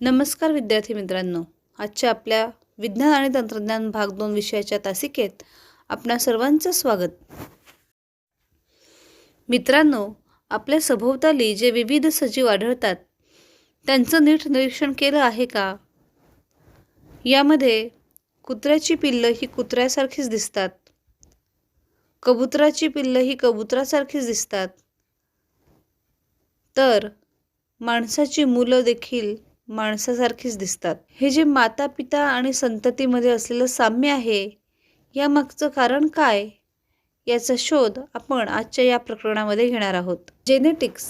नमस्कार विद्यार्थी मित्रांनो, आजच्या आपल्या विज्ञान आणि तंत्रज्ञान भाग 2 विषयाच्या तासिकेत आपणा सर्वांचं स्वागत. मित्रांनो, आपल्या सभोवताली जे विविध सजीव आढळतात त्यांचं नीट निरीक्षण केलं आहे का? यामध्ये कुत्र्याची पिल्लं ही कुत्र्यासारखीच दिसतात, कबुतराची पिल्लं ही कबुतरासारखीच दिसतात, तर माणसाची मुलं देखील माणसासारखीच दिसतात. हे जे माता पिता आणि संततीमध्ये असलेलं साम्य आहे, यामागचं कारण काय, याचा शोध आपण आजच्या या प्रकरणामध्ये घेणार आहोत. जेनेटिक्स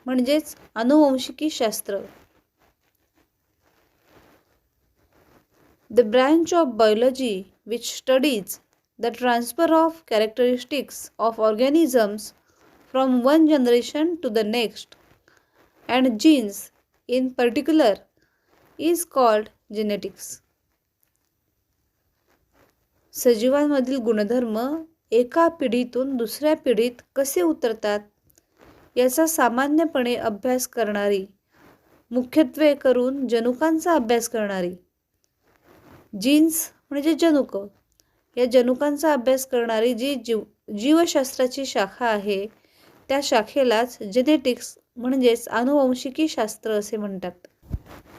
म्हणजेच अनुवंशिकी शास्त्र. The branch of biology which studies the transfer of characteristics of organisms from one generation to the next and genes in particular is called genetics. सजीवांमधील गुणधर्म एका पिढीतून दुसऱ्या पिढीत कसे उतरतात याचा सामान्यपणे अभ्यास करणारी, मुख्यत्वे करून जनुकांचा अभ्यास करणारी, जीन्स म्हणजे जनुक, या जनुकांचा अभ्यास करणारी जी जीवशास्त्राची शाखा आहे त्या शाखेलाच जेनेटिक्स म्हणजेच अनुवंशिकी शास्त्र असे म्हणतात.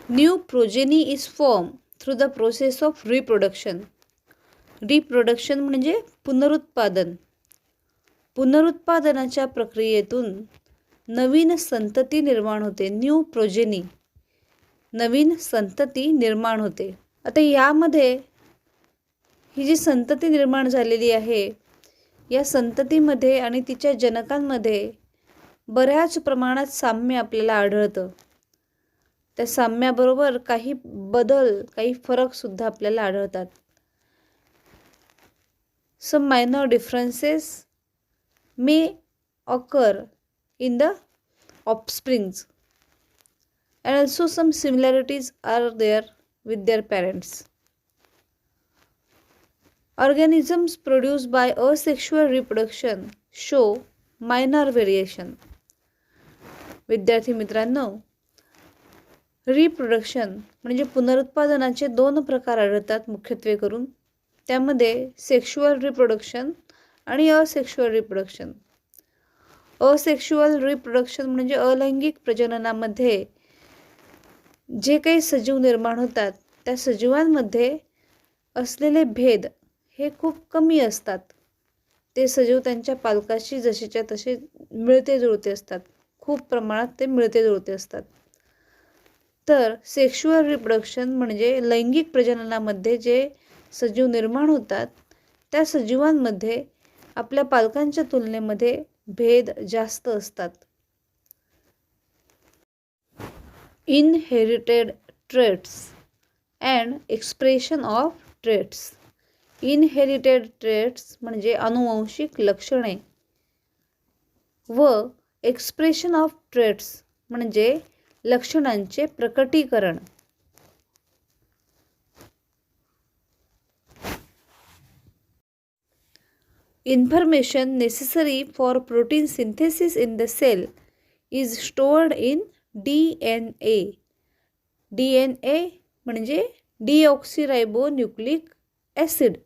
New progeny is form through the process of reproduction. Reproduction म्हणजे पुनरुत्पादन. पुनरुत्पादनाच्या प्रक्रियेतून नवीन संतती निर्माण होते. न्यू प्रोजेनी, नवीन संतती निर्माण होते. आता यामध्ये ही जी संतती निर्माण झालेली आहे, या संततीमध्ये आणि तिच्या जनकांमध्ये बऱ्याच प्रमाणात साम्य आपल्याला आढळतं. त्या साम्याबरोबर काही बदल, काही फरकसुद्धा आपल्याला आढळतात. Some minor differences may occur in the offsprings and also some similarities are there with their parents. Organisms produced by asexual reproduction show minor variation. विद्यार्थी मित्रांनो, रिप्रोडक्शन म्हणजे पुनरुत्पादनाचे दोन प्रकार आढळतात मुख्यत्वे करून. त्यामध्ये सेक्शुअल रिप्रोडक्शन आणि असेक्शुअल रिप्रोडक्शन. असेक्शुअल रिप्रोडक्शन म्हणजे अलैंगिक प्रजननामध्ये जे काही सजीव निर्माण होतात त्या सजीवांमध्ये असलेले भेद हे खूप कमी असतात. ते सजीव त्यांच्या पालकाशी जसेच्या तसे मिळते जुळते असतात. खूप प्रमाणात ते मिळते जुळते असतात. तर सेक्शुअल रिप्रोडक्शन म्हणजे लैंगिक प्रजननामध्ये जे सजीव निर्माण होतात त्या सजीवांमध्ये आपल्या पालकांच्या तुलनेमध्ये भेद जास्त असतात. Inherited traits and expression of traits. Inherited traits म्हणजे अनुवंशिक लक्षणे व एक्सप्रेशन ऑफ ट्रेट्स म्हणजे लक्षणांचे प्रकटीकरण. Information necessary for protein synthesis in the cell is stored in DNA. DNA म्हणजे डीऑक्सीरायबोन्यूक्लिक ॲसिड.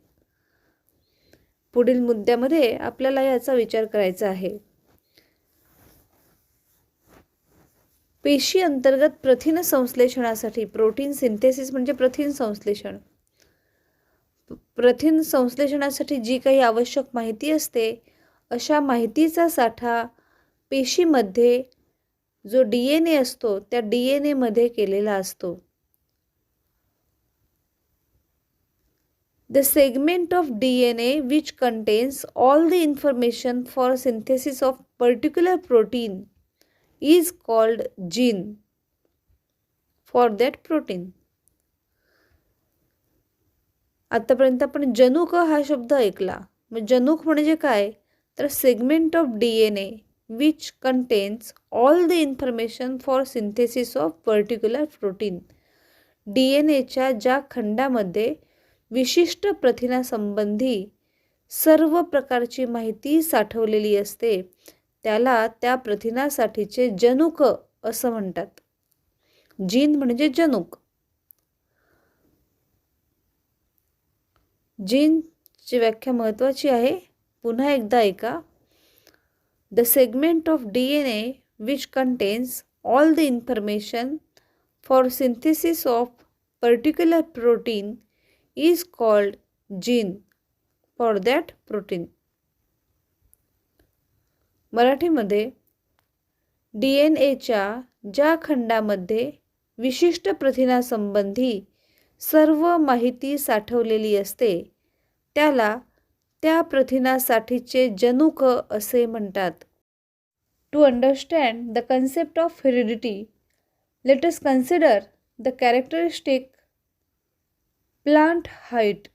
पुढील मुद्द्यामध्ये आपल्याला याचा विचार करायचा आहे. पेशी अंतर्गत प्रथिन संश्लेषणासाठी प्रोटीन सिंथेसिस म्हणजे प्रथिन संश्लेषण. प्रथिन संश्लेषणासाठी जी काही आवश्यक माहिती असते अशा माहितीचा साठा पेशीमध्ये जो DNA असतो त्या DNA मध्ये केलेला असतो. The segment of DNA which contains all the information for synthesis of particular protein is called gene for that protein. आतापर्यंत आपण जनुक हा शब्द ऐकला. मग जनुक म्हणजे काय, तर segment of DNA which contains all the information for synthesis of particular protein. DNAच्या ज्या खंडामध्ये विशिष्ट प्रथिनासंबंधी सर्व प्रकारची माहिती साठवलेली असते त्याला त्या प्रथिनासाठीचे जनुक असं म्हणतात. जीन म्हणजे जनुक. जीनची व्याख्या महत्त्वाची आहे. पुन्हा एकदा ऐका. The segment of DNA which contains all the information for synthesis of particular protein is called gene for that protein. मराठीमध्ये DNAच्या ज्या खंडामध्ये विशिष्ट प्रथिनासंबंधी सर्व माहिती साठवलेली असते त्याला त्या प्रथिनासाठीचे जनुक असे म्हणतात. To understand the concept of heredity, let us consider the characteristic plant height.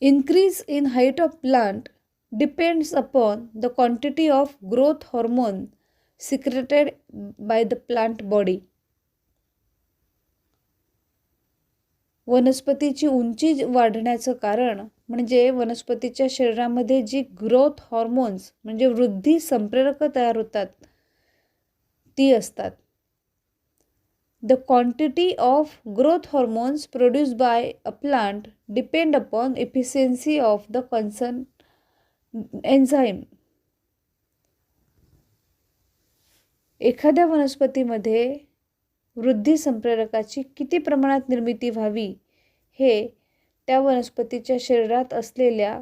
Increase in height of plant depends upon the quantity of growth hormone secreted by the plant body. वनस्पतीची उंची वाढण्याचं कारण म्हणजे वनस्पतीच्या शरीरामध्ये जी ग्रोथ हॉर्मोन्स म्हणजे वृद्धी संप्रेरक तयार होतात ती असतात. The quantity of growth hormones produced by a plant depend upon efficiency of the concerned enzyme. एखाद्या वनस्पतीमध्ये वृद्धी संप्रेरकाची किती प्रमाणात निर्मिती व्हावी हे त्या वनस्पतीच्या शरीरात असलेल्या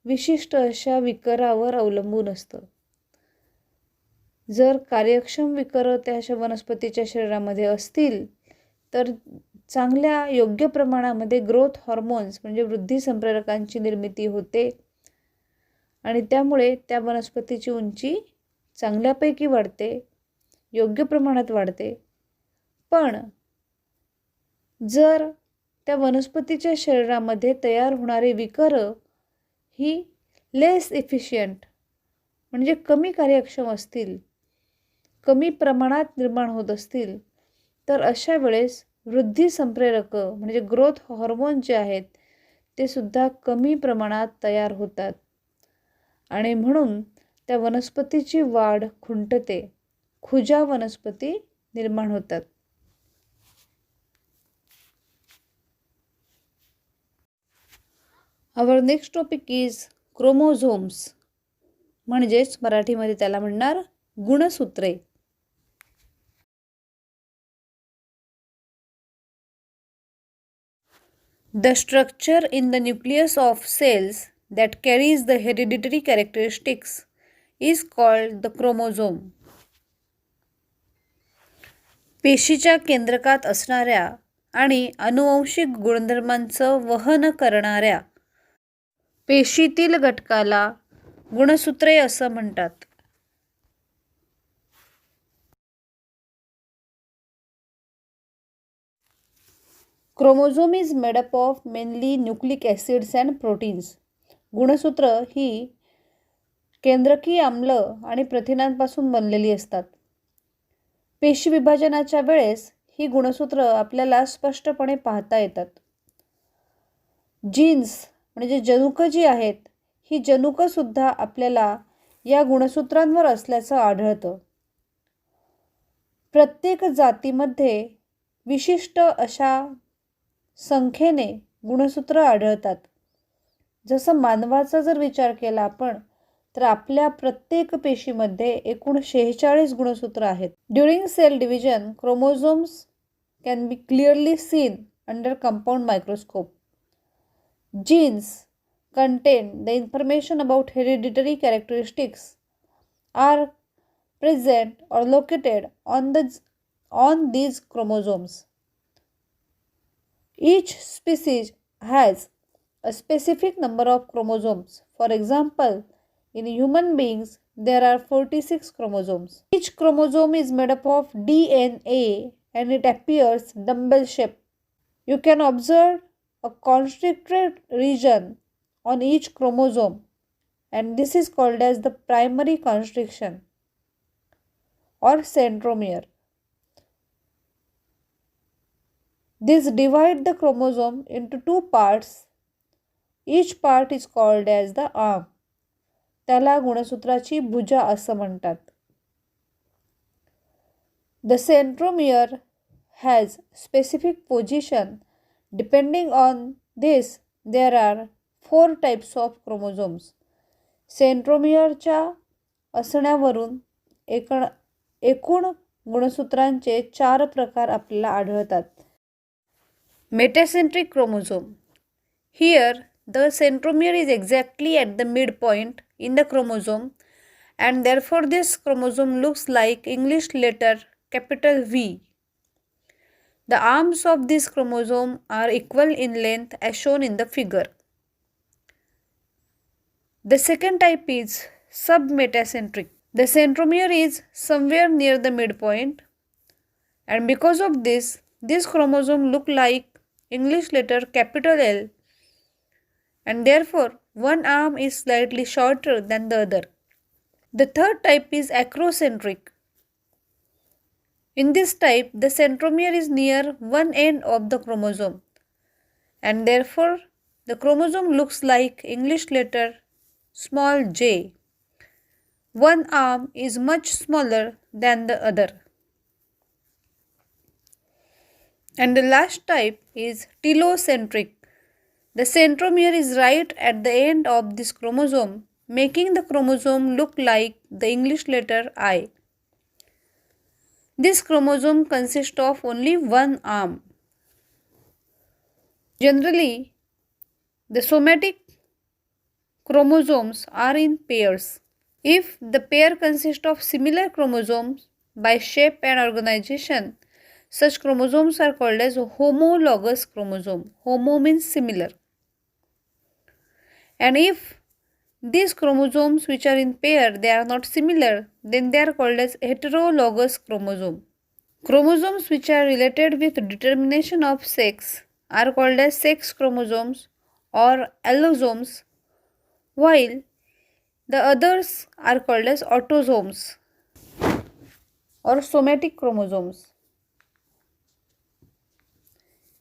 विशिष्ट अशा विकरावर अवलंबून असतं. जर कार्यक्षम विकर त्या वनस्पतीच्या शरीरामध्ये असतील तर चांगल्या योग्य प्रमाणामध्ये ग्रोथ हॉर्मोन्स म्हणजे वृद्धी संप्रेरकांची निर्मिती होते आणि त्यामुळे त्या वनस्पतीची उंची चांगल्यापैकी वाढते, योग्य प्रमाणात वाढते. पण जर त्या वनस्पतीच्या शरीरामध्ये तयार होणारी विकर ही लेस इफिशियंट म्हणजे कमी कार्यक्षम असतील, कमी प्रमाणात निर्माण होत असतील तर अशा वेळेस वृद्धी संप्रेरक म्हणजे ग्रोथ हॉर्मोन जे आहेत ते सुद्धा कमी प्रमाणात तयार होतात आणि म्हणून त्या वनस्पतीची वाढ खुंटते, खुजा वनस्पती निर्माण होतात. आवर नेक्स्ट टॉपिक इज क्रोमोझोम्स, म्हणजेच मराठीमध्ये त्याला म्हणणार गुणसूत्रे. The structure in the nucleus of cells that carries the hereditary characteristics is called the chromosome. पेशीच्या केंद्रकात असणाऱ्या आणि अनुवंशिक गुणधर्मांचं वहन करणाऱ्या पेशीतील घटकाला गुणसूत्रे असं म्हणतात. Chromosome is made up of mainly nucleic acids and proteins. गुणसूत्र ही केंद्रकीय आम्ल आणि प्रथिनांपासून बनलेली असतात. पेशी विभाजनाच्या वेळेस ही गुणसूत्र आपल्याला स्पष्टपणे पाहता येतात. जीन्स म्हणजे जनुक जी आहेत ही जनुकसुद्धा आपल्याला या गुणसूत्रांवर असल्याचं आढळतं. प्रत्येक जातीमध्ये विशिष्ट अशा संख्येने गुणसूत्र आढळतात. जसं मानवाचा जर विचार केला आपण तर आपल्या प्रत्येक पेशीमध्ये एकूण 46 गुणसूत्र आहेत. During cell division chromosomes can be clearly seen under compound microscope. Genes contain the information about hereditary characteristics are present or located on these chromosomes. Each species has a specific number of chromosomes. For example, in human beings there are 46 chromosomes. Each chromosome is made up of DNA and it appears dumbbell shape. You can observe a constricted region on each chromosome and this is called as the primary constriction or centromere. This divide the chromosome into two parts. Each part is called as the arm. त्याला गुणसूत्राची भुजा असं म्हणतात. The centromere has specific position. Depending on this, there are 4 types of chromosomes. सेंट्रोमियरच्या असण्यावरून एकूण गुणसूत्रांचे 4 प्रकार आपल्याला आढळतात. Metacentric chromosome. Here, the centromere is exactly at the midpoint in the chromosome, and therefore this chromosome looks like English letter capital V. The arms of this chromosome are equal in length as shown in the figure. The second type is submetacentric. The centromere is somewhere near the midpoint, and because of this chromosome look like English letter capital L, and therefore one arm is slightly shorter than the other. The third type is acrocentric. In this type, the centromere is near one end of the chromosome, and therefore the chromosome looks like English letter small j. One arm is much smaller than the other. And the last type is telocentric. The centromere is right at the end of this chromosome, making the chromosome look like the English letter I. This chromosome consists of only one arm. Generally, the somatic chromosomes are in pairs. If the pair consists of similar chromosomes by shape and organization, such chromosomes are called as homologous chromosome. Homo means similar. And if these chromosomes which are in pair, they are not similar, then they are called as heterologous chromosome. Chromosomes which are related with determination of sex are called as sex chromosomes or allosomes, while the others are called as autosomes or somatic chromosomes.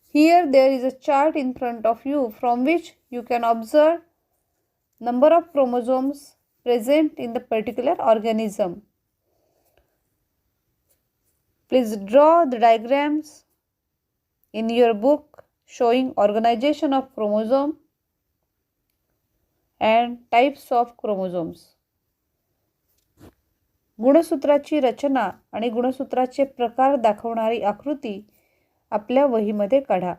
Here there is a chart in front of you from which you can observe number of chromosomes present in the particular organism. Please draw the diagrams in your book showing organization of chromosome and types of chromosomes. गुणसूत्राची रचना आणि गुणसूत्राचे प्रकार दाखवणारी आकृती आपल्या वहीमध्ये काढा.